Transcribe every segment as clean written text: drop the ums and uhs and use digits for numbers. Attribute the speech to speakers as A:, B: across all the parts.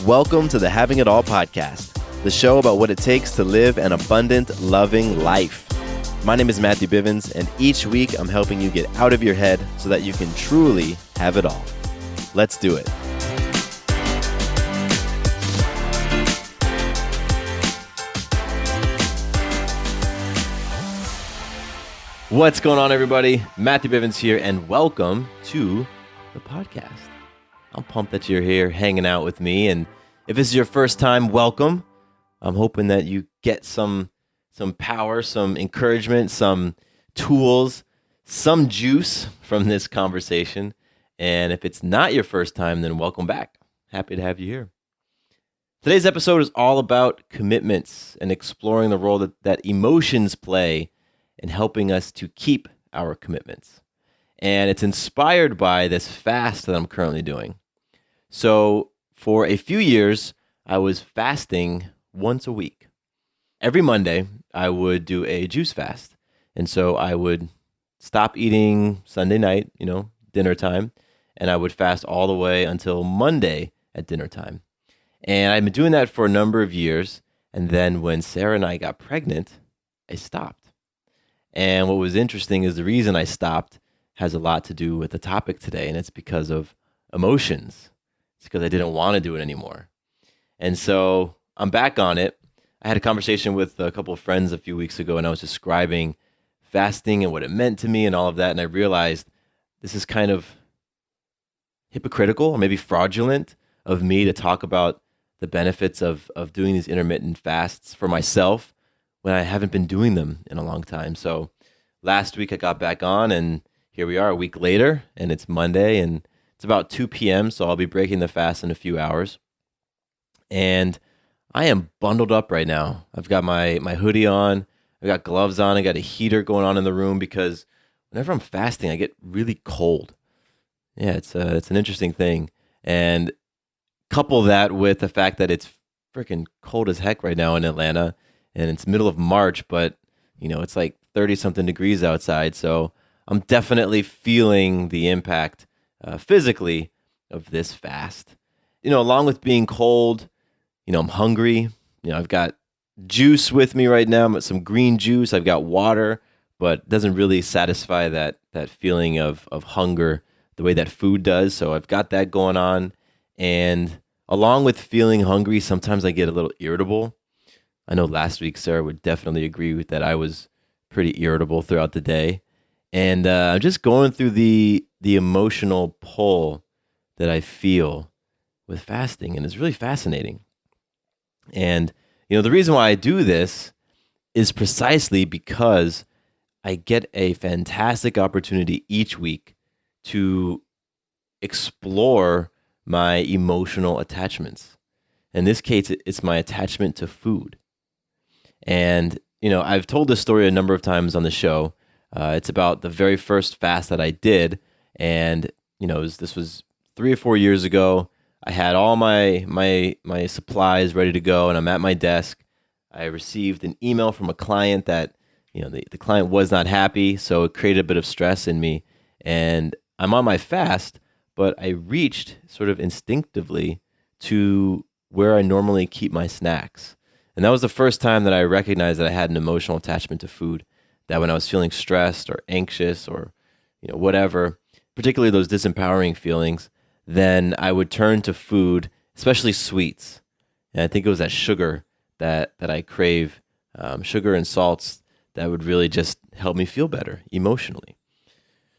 A: Welcome to the Having It All podcast, the show about what it takes to live an abundant, loving life. My name is Matthew Bivens, and each week I'm helping you get out of your head so that you can truly have it all. Let's do it. What's going on, everybody? Matthew Bivens here, and welcome to the podcast. I'm pumped that you're here hanging out with me, and if this is your first time, welcome. I'm hoping that you get some power, some encouragement, some tools, some juice from this conversation. And if it's not your first time, then welcome back. Happy to have you here. Today's episode is all about commitments and exploring the role that emotions play in helping us to keep our commitments. And it's inspired by this fast that I'm currently doing. So for a few years, I was fasting once a week. Every Monday, I would do a juice fast. And so I would stop eating Sunday night, dinner time, and I would fast all the way until Monday at dinner time. And I've been doing that for a number of years. And then when Sarah and I got pregnant, I stopped. And what was interesting is the reason I stopped has a lot to do with the topic today, and it's because of emotions. It's because I didn't want to do it anymore. And so I'm back on it. I had a conversation with a couple of friends a few weeks ago, and I was describing fasting and what it meant to me and all of that, and I realized this is kind of hypocritical or maybe fraudulent of me to talk about the benefits of doing these intermittent fasts for myself when I haven't been doing them in a long time. So last week I got back on, and here we are a week later, and it's Monday, and it's about 2 p.m., so I'll be breaking the fast in a few hours. And I am bundled up right now. I've got my hoodie on, I've got gloves on, I got a heater going on in the room because whenever I'm fasting, I get really cold. Yeah, it's an interesting thing. And couple that with the fact that it's freaking cold as heck right now in Atlanta, and it's middle of March, but it's like 30-something degrees outside, so I'm definitely feeling the impact physically of this fast. Along with being cold, I'm hungry. I've got juice with me right now, some green juice. I've got water, but it doesn't really satisfy that feeling of hunger the way that food does. So I've got that going on. And along with feeling hungry, sometimes I get a little irritable. I know last week Sarah would definitely agree with that. I was pretty irritable throughout the day. And I'm just going through the emotional pull that I feel with fasting, and it's really fascinating. And the reason why I do this is precisely because I get a fantastic opportunity each week to explore my emotional attachments. In this case, it's my attachment to food. And I've told this story a number of times on the show. It's about the very first fast that I did, and this was 3 or 4 years ago. I had all my supplies ready to go, and I'm at my desk. I received an email from a client that the client was not happy, so it created a bit of stress in me. And I'm on my fast, but I reached sort of instinctively to where I normally keep my snacks, and that was the first time that I recognized that I had an emotional attachment to food. That when I was feeling stressed or anxious or whatever, particularly those disempowering feelings, then I would turn to food, especially sweets. And I think it was that sugar that I crave, sugar and salts that would really just help me feel better emotionally.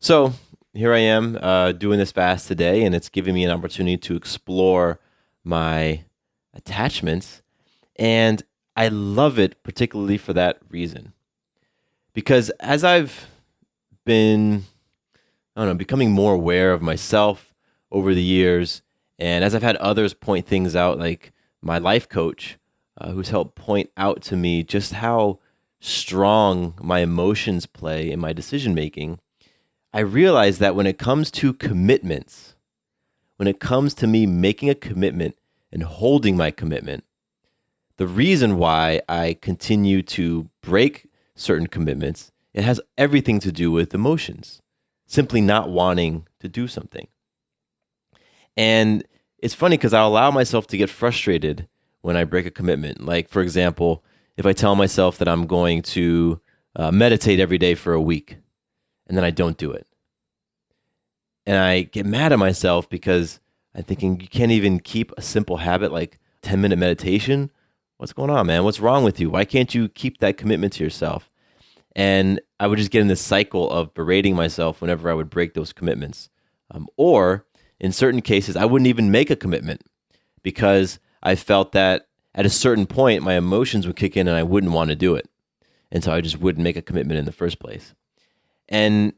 A: So here I am doing this fast today, and it's giving me an opportunity to explore my attachments. And I love it particularly for that reason. Because as I've been, becoming more aware of myself over the years, and as I've had others point things out, like my life coach, who's helped point out to me just how strong my emotions play in my decision making, I realize that when it comes to commitments, when it comes to me making a commitment and holding my commitment, the reason why I continue to break certain commitments, it has everything to do with emotions, simply not wanting to do something. And it's funny because I'll allow myself to get frustrated when I break a commitment. Like, for example, if I tell myself that I'm going to meditate every day for a week and then I don't do it. And I get mad at myself because I'm thinking, you can't even keep a simple habit like 10-minute meditation. What's going on, man? What's wrong with you? Why can't you keep that commitment to yourself? And I would just get in this cycle of berating myself whenever I would break those commitments. Or in certain cases, I wouldn't even make a commitment because I felt that at a certain point, my emotions would kick in and I wouldn't want to do it. And so I just wouldn't make a commitment in the first place. And,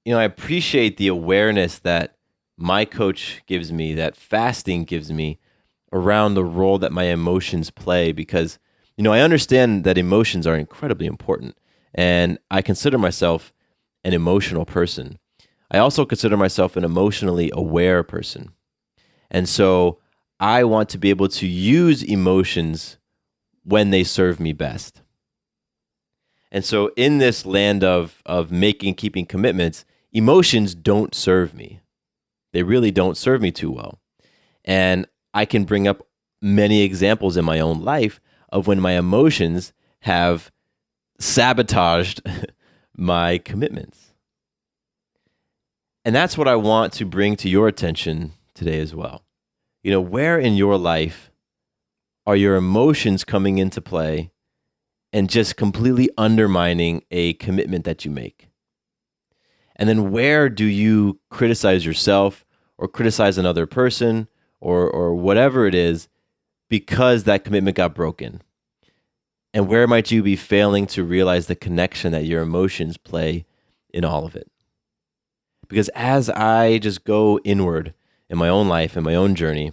A: I appreciate the awareness that my coach gives me, that fasting gives me around the role that my emotions play because, I understand that emotions are incredibly important. And I consider myself an emotional person. I also consider myself an emotionally aware person. And so I want to be able to use emotions when they serve me best. And so in this land of keeping commitments, emotions don't serve me. They really don't serve me too well. And I can bring up many examples in my own life of when my emotions have sabotaged my commitments. And that's what I want to bring to your attention today as well. Where in your life are your emotions coming into play and just completely undermining a commitment that you make? And then where do you criticize yourself or criticize another person or whatever it is because that commitment got broken? And where might you be failing to realize the connection that your emotions play in all of it? Because as I just go inward in my own life and my own journey,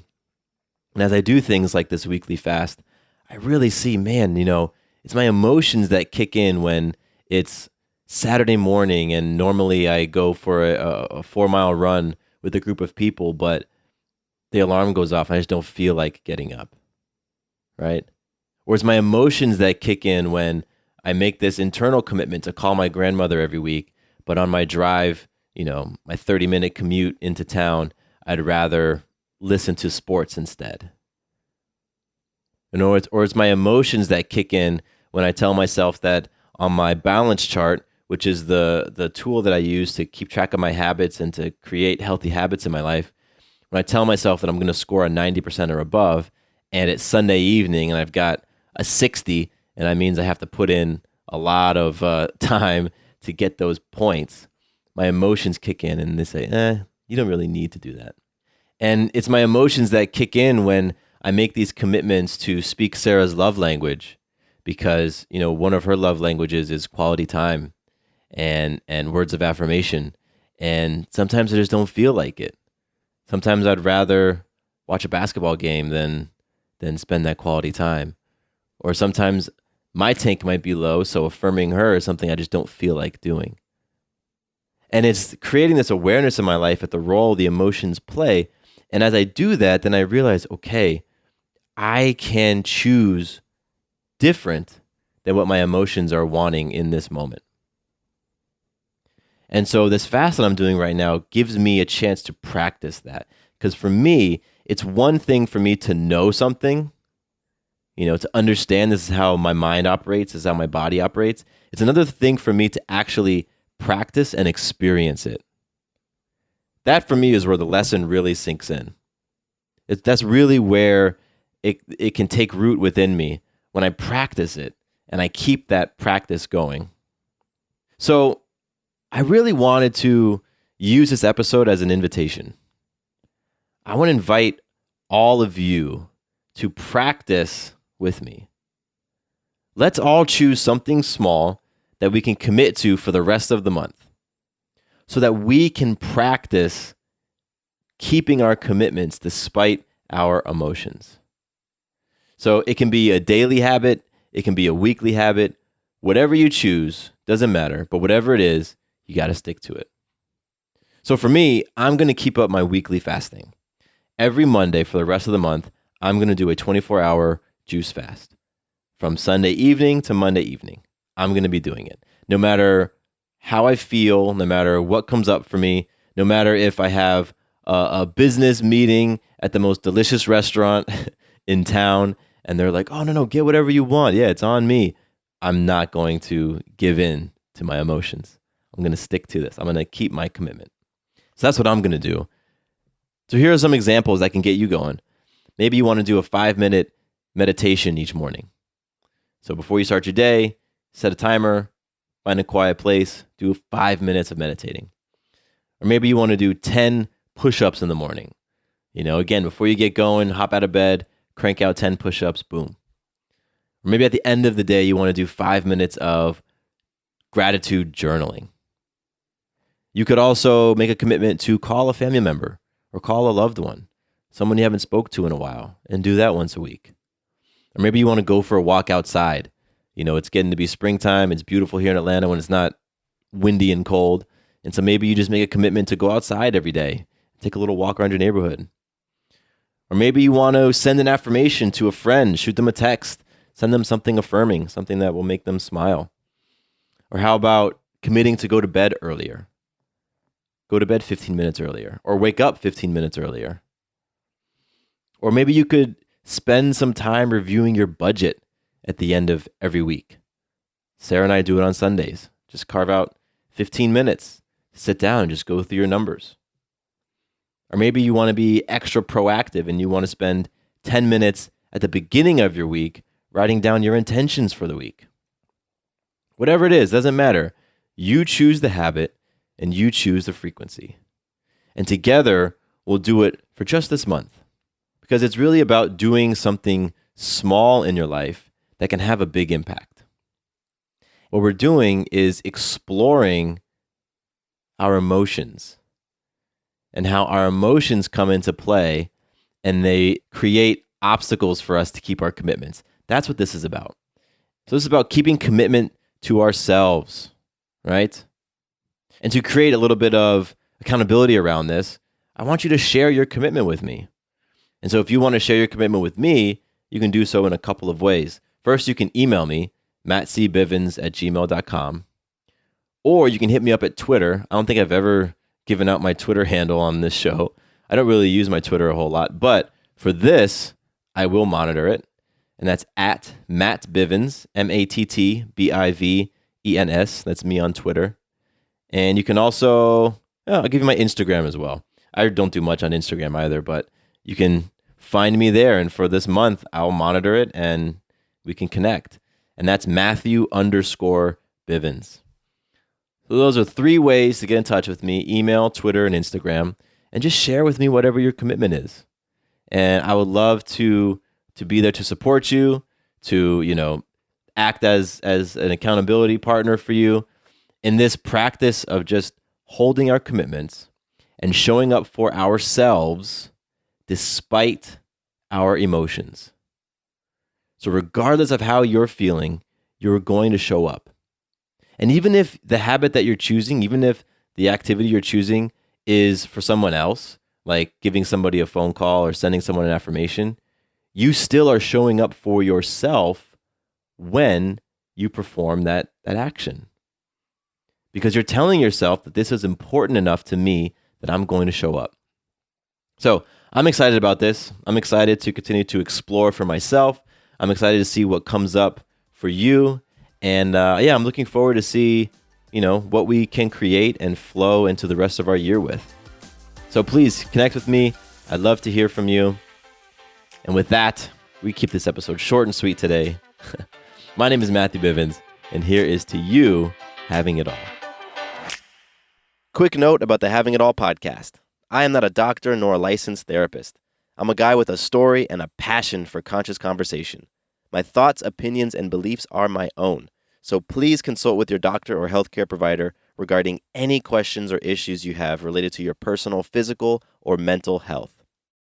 A: and as I do things like this weekly fast, I really see, man, it's my emotions that kick in when it's Saturday morning and normally I go for a 4-mile run with a group of people, but the alarm goes off and I just don't feel like getting up, right? Or it's my emotions that kick in when I make this internal commitment to call my grandmother every week, but on my drive, my 30-minute commute into town, I'd rather listen to sports instead. Or it's my emotions that kick in when I tell myself that on my balance chart, which is the tool that I use to keep track of my habits and to create healthy habits in my life, when I tell myself that I'm going to score a 90% or above, and it's Sunday evening and I've got a 60, and that means I have to put in a lot of time to get those points, my emotions kick in and they say, you don't really need to do that. And it's my emotions that kick in when I make these commitments to speak Sarah's love language because, one of her love languages is quality time and words of affirmation. And sometimes I just don't feel like it. Sometimes I'd rather watch a basketball game than spend that quality time. Or sometimes my tank might be low, so affirming her is something I just don't feel like doing. And it's creating this awareness in my life at the role the emotions play. And as I do that, then I realize, okay, I can choose different than what my emotions are wanting in this moment. And so this fast that I'm doing right now gives me a chance to practice that. Because for me, it's one thing for me to know something, to understand this is how my mind operates, this is how my body operates. It's another thing for me to actually practice and experience it. That for me is where the lesson really sinks in. That's really where it can take root within me when I practice it and I keep that practice going. So I really wanted to use this episode as an invitation. I want to invite all of you to practice with me. Let's all choose something small that we can commit to for the rest of the month so that we can practice keeping our commitments despite our emotions. So it can be a daily habit, it can be a weekly habit, whatever you choose, doesn't matter, but whatever it is, you got to stick to it. So for me, I'm going to keep up my weekly fasting. Every Monday for the rest of the month, I'm going to do a 24-hour juice fast. From Sunday evening to Monday evening, I'm going to be doing it. No matter how I feel, no matter what comes up for me, no matter if I have a business meeting at the most delicious restaurant in town, and they're like, oh, no, get whatever you want. Yeah, it's on me. I'm not going to give in to my emotions. I'm going to stick to this. I'm going to keep my commitment. So that's what I'm going to do. So here are some examples that can get you going. Maybe you want to do a 5-minute meditation each morning. So before you start your day, set a timer, find a quiet place, do 5 minutes of meditating. Or maybe you want to do 10 push-ups in the morning. Again, before you get going, hop out of bed, crank out 10 push-ups, boom. Or maybe at the end of the day, you want to do 5 minutes of gratitude journaling. You could also make a commitment to call a family member or call a loved one, someone you haven't spoke to in a while, and do that once a week. Or maybe you want to go for a walk outside. It's getting to be springtime. It's beautiful here in Atlanta when it's not windy and cold. And so maybe you just make a commitment to go outside every day, take a little walk around your neighborhood. Or maybe you want to send an affirmation to a friend, shoot them a text, send them something affirming, something that will make them smile. Or how about committing to go to bed earlier? Go to bed 15 minutes earlier, or wake up 15 minutes earlier. Or maybe you could spend some time reviewing your budget at the end of every week. Sarah and I do it on Sundays. Just carve out 15 minutes, sit down and just go through your numbers. Or maybe you want to be extra proactive and you want to spend 10 minutes at the beginning of your week writing down your intentions for the week. Whatever it is, doesn't matter. You choose the habit and you choose the frequency. And together, we'll do it for just this month. Because it's really about doing something small in your life that can have a big impact. What we're doing is exploring our emotions and how our emotions come into play and they create obstacles for us to keep our commitments. That's what this is about. So this is about keeping commitment to ourselves, right? And to create a little bit of accountability around this, I want you to share your commitment with me. And so if you want to share your commitment with me, you can do so in a couple of ways. First, you can email me, mattcbivens@gmail.com. Or you can hit me up at Twitter. I don't think I've ever given out my Twitter handle on this show. I don't really use my Twitter a whole lot. But for this, I will monitor it. And that's at Matt Bivens, MattBivens. That's me on Twitter. And you can also, I'll give you my Instagram as well. I don't do much on Instagram either, but you can find me there. And for this month, I'll monitor it and we can connect. And that's Matthew_Bivens. So those are 3 ways to get in touch with me: email, Twitter, and Instagram. And just share with me whatever your commitment is. And I would love to be there to support you, to, act as an accountability partner for you in this practice of just holding our commitments and showing up for ourselves despite our emotions. So regardless of how you're feeling, you're going to show up. And even if the habit that you're choosing, even if the activity you're choosing is for someone else, like giving somebody a phone call or sending someone an affirmation, you still are showing up for yourself when you perform that action. Because you're telling yourself that this is important enough to me that I'm going to show up. So I'm excited about this. I'm excited to continue to explore for myself. I'm excited to see what comes up for you. And I'm looking forward to see, what we can create and flow into the rest of our year with. So please connect with me. I'd love to hear from you. And with that, we keep this episode short and sweet today. My name is Matthew Bivens, and here is to you having it all. Quick note about the Having It All podcast. I am not a doctor nor a licensed therapist. I'm a guy with a story and a passion for conscious conversation. My thoughts, opinions, and beliefs are my own. So please consult with your doctor or healthcare provider regarding any questions or issues you have related to your personal, physical, or mental health.